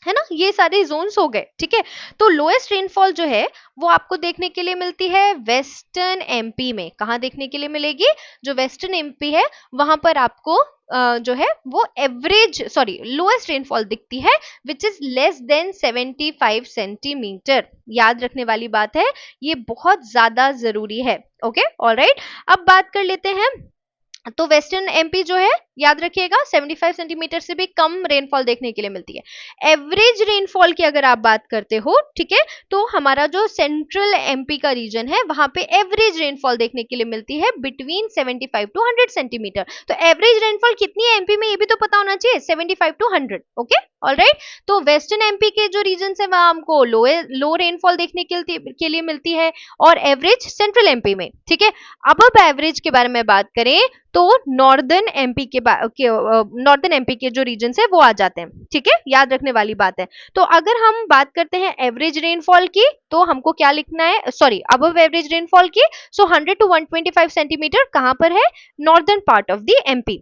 है ना। ये सारे जोन्स हो गए, ठीक है। तो लोएस्ट रेनफॉल जो है वो आपको देखने के लिए मिलती है वेस्टर्न एमपी में। कहाँ देखने के लिए मिलेगी, जो वेस्टर्न एमपी है वहां पर आपको जो है वो एवरेज सॉरी लोएस्ट रेनफॉल दिखती है, which is less than 75 centimetre. याद रखने वाली बात है, ये बहुत ज्यादा जरूरी है, ओके, ऑलराइट। अब बात कर लेते हैं, तो वेस्टर्न एमपी जो है याद रखिएगा 75 सेंटीमीटर से भी कम रेनफॉल देखने के लिए मिलती है। एवरेज रेनफॉल की अगर आप बात करते हो, ठीक है, तो हमारा जो सेंट्रल एमपी का रीजन है वहां पे एवरेज रेनफॉल देखने के लिए मिलती है बिटवीन 75 टू 100 सेंटीमीटर। तो एवरेज रेनफॉल कितनी है एमपी में ये भी तो पता होना चाहिए, 75 टू 100, ओके, ऑलराइट। तो वेस्टर्न एमपी के जो रीजन है वहां हमको लो रेनफॉल देखने के लिए मिलती है, और एवरेज सेंट्रल एमपी में, ठीक है। अब एवरेज के बारे में बात करें तो नॉर्दर्न एमपी के जो रीजन है वो आ जाते हैं, ठीक है, याद रखने वाली बात है। तो अगर हम बात करते हैं एवरेज रेनफॉल की, तो हमको क्या लिखना है, सॉरी अबव एवरेज रेनफॉल की, सो 100 टू 125 सेंटीमीटर कहां पर है, northern part of the MP.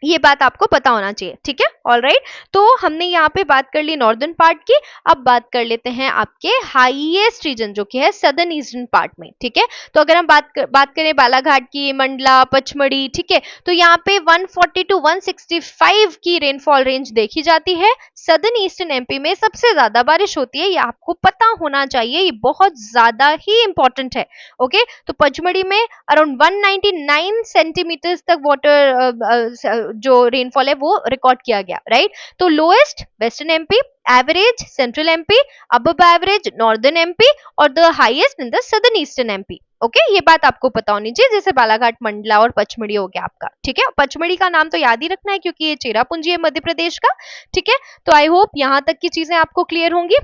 ये बात आपको पता होना चाहिए, ठीक है, ऑलराइट। तो हमने यहाँ पे बात कर ली नॉर्दर्न पार्ट की। अब बात कर लेते हैं आपके हाईएस्ट रीजन जो कि है सदर्न ईस्टर्न पार्ट में, ठीक है। तो अगर हम बात करें बालाघाट की, मंडला, पचमढ़ी, ठीक है, तो यहाँ पे 140 टू 165 की रेनफॉल रेंज देखी जाती है। सदर्न ईस्टर्न एमपी में सबसे ज्यादा बारिश होती है, ये आपको पता होना चाहिए, ये बहुत ज्यादा ही इंपॉर्टेंट है, ओके। तो पचमढ़ी में अराउंड 199 सेंटीमीटर तक वाटर जो रेनफॉल है वो रिकॉर्ड किया गया, राइट। तो lowest western MP, average central MP, above average northern MP, और the highest in the southern eastern MP, okay. ये बात आपको पता होनी चाहिए, जैसे बालाघाट, मंडला और पचमढ़ी हो गया आपका, ठीक है। पचमढ़ी का नाम तो याद ही रखना है क्योंकि ये चेरापूंजी है मध्य प्रदेश का, ठीक है। तो आई होप यहां तक की चीजें आपको क्लियर होंगी।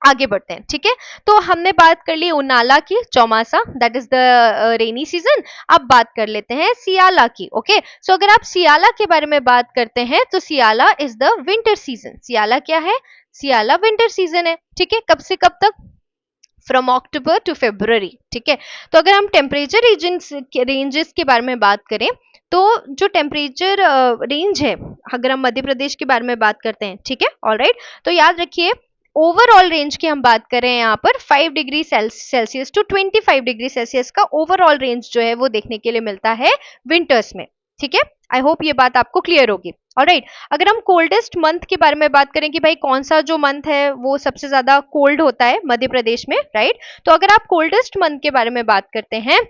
आगे बढ़ते हैं, ठीक है। तो हमने बात कर ली उनाला की, चौमासा, that is the rainy season. अब बात कर लेते हैं सियाला की, ओके। सो अगर आप सियाला के बारे में बात करते हैं तो सियाला इज द विंटर सीजन। सियाला क्या है, सियाला विंटर सीजन है, ठीक है। कब से कब तक, फ्रॉम अक्टूबर टू फेब्रुवरी, ठीक है। तो अगर हम टेम्परेचर रेंजेस के बारे में बात करें, तो जो टेम्परेचर रेंज है, अगर हम मध्य प्रदेश के बारे में बात करते हैं, ठीक है, ऑलराइट। तो याद रखिए, ओवरऑल रेंज की हम बात करें यहाँ पर 5 degree Celsius to 25 degree Celsius का ओवरऑल रेंज जो है वो देखने के लिए मिलता है विंटर्स में, ठीक है। आई होप ये बात आपको क्लियर होगी, ऑलराइट। अगर हम कोल्डेस्ट मंथ के बारे में बात करें कि भाई कौन सा जो मंथ है वो सबसे ज्यादा कोल्ड होता है मध्य प्रदेश में, राइट। तो अगर आप कोल्डेस्ट मंथ के बारे में बात करते हैं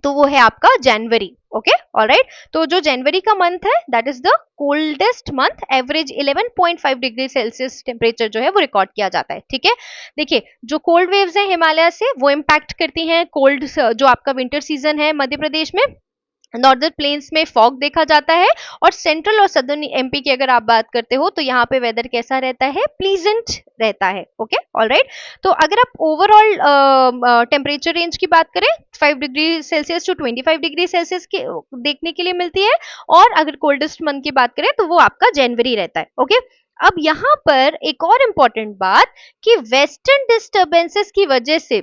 तो वो है आपका जनवरी, ओके, ऑलराइट। तो जो जनवरी का मंथ है that is the coldest month, average 11.5 degree Celsius temperature जो है वो रिकॉर्ड किया जाता है, ठीक है। देखिए, जो कोल्ड वेव्स है हिमालय से वो इम्पैक्ट करती हैं कोल्ड जो आपका विंटर सीजन है मध्य प्रदेश में। नॉर्दर्न प्लेन्स में फॉग देखा जाता है, और सेंट्रल और सदर्न एमपी की अगर आप बात करते हो तो यहाँ पे वेदर कैसा रहता है, प्लीजेंट रहता है, ओके, ऑलराइट। तो अगर आप ओवरऑल टेम्परेचर रेंज की बात करें, 5 degree Celsius to 25 degree Celsius के देखने के लिए मिलती है, और अगर कोल्डेस्ट मंथ की बात करें तो वो आपका जनवरी रहता है, ओके। अब यहाँ पर एक और इंपॉर्टेंट बात कि वेस्टर्न डिस्टर्बेंसेस की वजह से,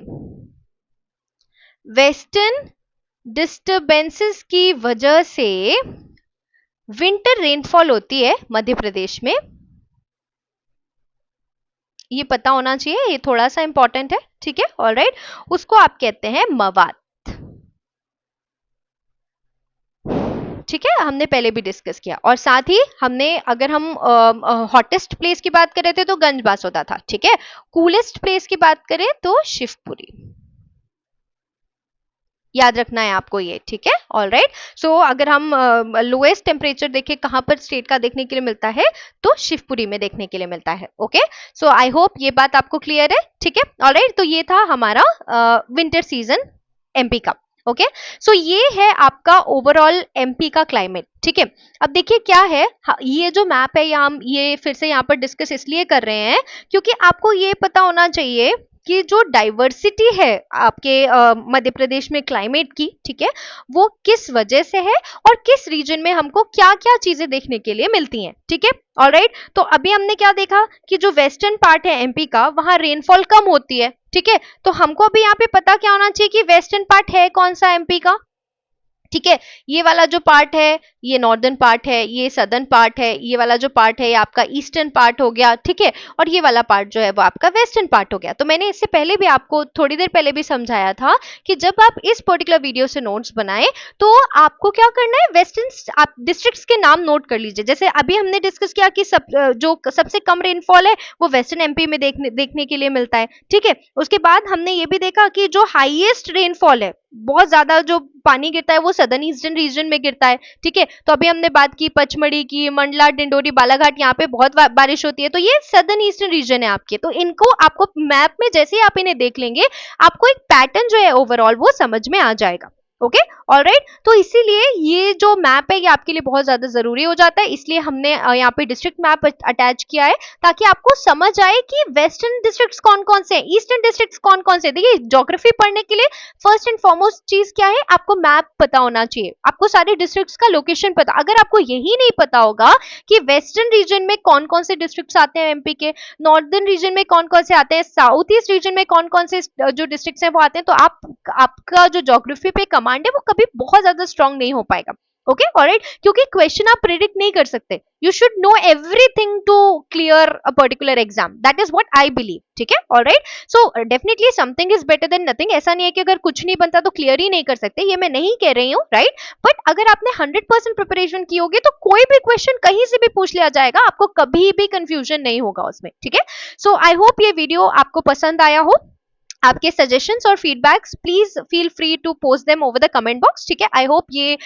वेस्टर्न डिस्टर्बेंसेस की वजह से विंटर रेनफॉल होती है मध्य प्रदेश में, ये पता होना चाहिए, ये थोड़ा सा इंपॉर्टेंट है, ठीक है, ऑलराइट। उसको आप कहते हैं मवाद, ठीक है, हमने पहले भी डिस्कस किया। और साथ ही हमने, अगर हम हॉटेस्ट प्लेस की बात कर रहे थे तो गंज बासोदा था, ठीक है। कूलेस्ट प्लेस की बात करें तो शिवपुरी, याद रखना है आपको ये, ठीक है, ऑल राइट। सो अगर हम लोएस्ट टेम्परेचर देखें कहां पर स्टेट का देखने के लिए मिलता है, तो शिवपुरी में देखने के लिए मिलता है। ओके, सो आई होप ये बात आपको क्लियर है, ठीक है, ऑल राइट। तो ये था हमारा विंटर सीजन एमपी का। ओके, सो ये है आपका ओवरऑल एमपी का क्लाइमेट, ठीक है। अब देखिए क्या है, ये जो मैप है, हम ये फिर से यहाँ पर डिस्कस इसलिए कर रहे हैं क्योंकि आपको ये पता होना चाहिए कि जो डाइवर्सिटी है आपके मध्य प्रदेश में क्लाइमेट की, ठीक है, वो किस वजह से है और किस रीजन में हमको क्या क्या चीजें देखने के लिए मिलती हैं, ठीक है, ऑलराइट। तो अभी हमने क्या देखा कि जो वेस्टर्न पार्ट है एमपी का, वहां रेनफॉल कम होती है, ठीक है। तो हमको अभी यहाँ पे पता क्या होना चाहिए कि वेस्टर्न पार्ट है कौन सा एमपी का, ठीक है। ये वाला जो पार्ट है ये नॉर्दर्न पार्ट है, ये सदर्न पार्ट है, ये वाला जो पार्ट है ये आपका ईस्टर्न पार्ट हो गया, ठीक है। और ये वाला पार्ट जो है वो आपका वेस्टर्न पार्ट हो गया। तो मैंने इससे पहले भी आपको थोड़ी देर पहले भी समझाया था कि जब आप इस पर्टिकुलर वीडियो से नोट्स बनाए तो आपको क्या करना है, वेस्टर्न आप डिस्ट्रिक्ट्स के नाम नोट कर लीजिए। जैसे अभी हमने डिस्कस किया कि जो सबसे कम रेनफॉल है वो वेस्टर्न एमपी में देखने के लिए मिलता है, ठीक है। उसके बाद हमने ये भी देखा कि जो हाईएस्ट रेनफॉल है, बहुत ज्यादा जो पानी गिरता है वो सदर्न ईस्टर्न रीजन में गिरता है, ठीक है। तो अभी हमने बात की पचमढ़ी की, मंडला, डिंडोरी, बालाघाट, यहाँ पे बहुत बारिश होती है, तो ये सदर्न ईस्टर्न रीजन है आपके। तो इनको आपको मैप में जैसे ही आप इन्हें देख लेंगे, आपको एक पैटर्न जो है ओवरऑल वो समझ में आ जाएगा। Okay, alright. तो इसीलिए ये जो मैप है ये आपके लिए बहुत ज्यादा जरूरी हो जाता है, इसलिए हमने यहाँ पे डिस्ट्रिक्ट मैप अटैच किया है ताकि आपको समझ आए कि वेस्टर्न डिस्ट्रिक्ट्स कौन कौन से हैं, ईस्टर्न डिस्ट्रिक्ट्स कौन कौन से। देखिए ज्योग्राफी पढ़ने के लिए फर्स्ट एंड फॉरमोस्ट चीज क्या है, आपको मैप पता होना चाहिए, आपको सारे डिस्ट्रिक्ट्स का लोकेशन पता। अगर आपको यही नहीं पता होगा कि वेस्टर्न रीजन में कौन कौन से डिस्ट्रिक्ट्स आते हैं एमपी के, नॉर्दर्न रीजन में कौन कौन से आते हैं, साउथ ईस्ट रीजन में कौन कौन से जो डिस्ट्रिक्ट्स हैं वो आते हैं, तो आपका जो ज्योग्राफी पे कमांड है वो कभी बहुत ज्यादा स्ट्रांग नहीं हो पाएगा। Okay, alright. क्योंकि क्वेश्चन आप प्रिडिक्ट नहीं कर सकते, you should know everything to clear a particular exam, that is what I believe, ठीक है, alright. So definitely something is better than nothing. ऐसा नहीं है कि अगर कुछ नहीं बनता तो क्लियर ही नहीं कर सकते, ये मैं नहीं कह रही हूँ, राइट। बट अगर आपने 100% प्रिपरेशन की होगी तो कोई भी क्वेश्चन कहीं से भी पूछ लिया जाएगा, आपको कभी भी कंफ्यूजन नहीं होगा उसमें, ठीक है। सो आई होप ये वीडियो आपको पसंद आया हो। आपके सजेशंस और feedbacks please feel free to post them over the comment box, ठीक है। आई होप ये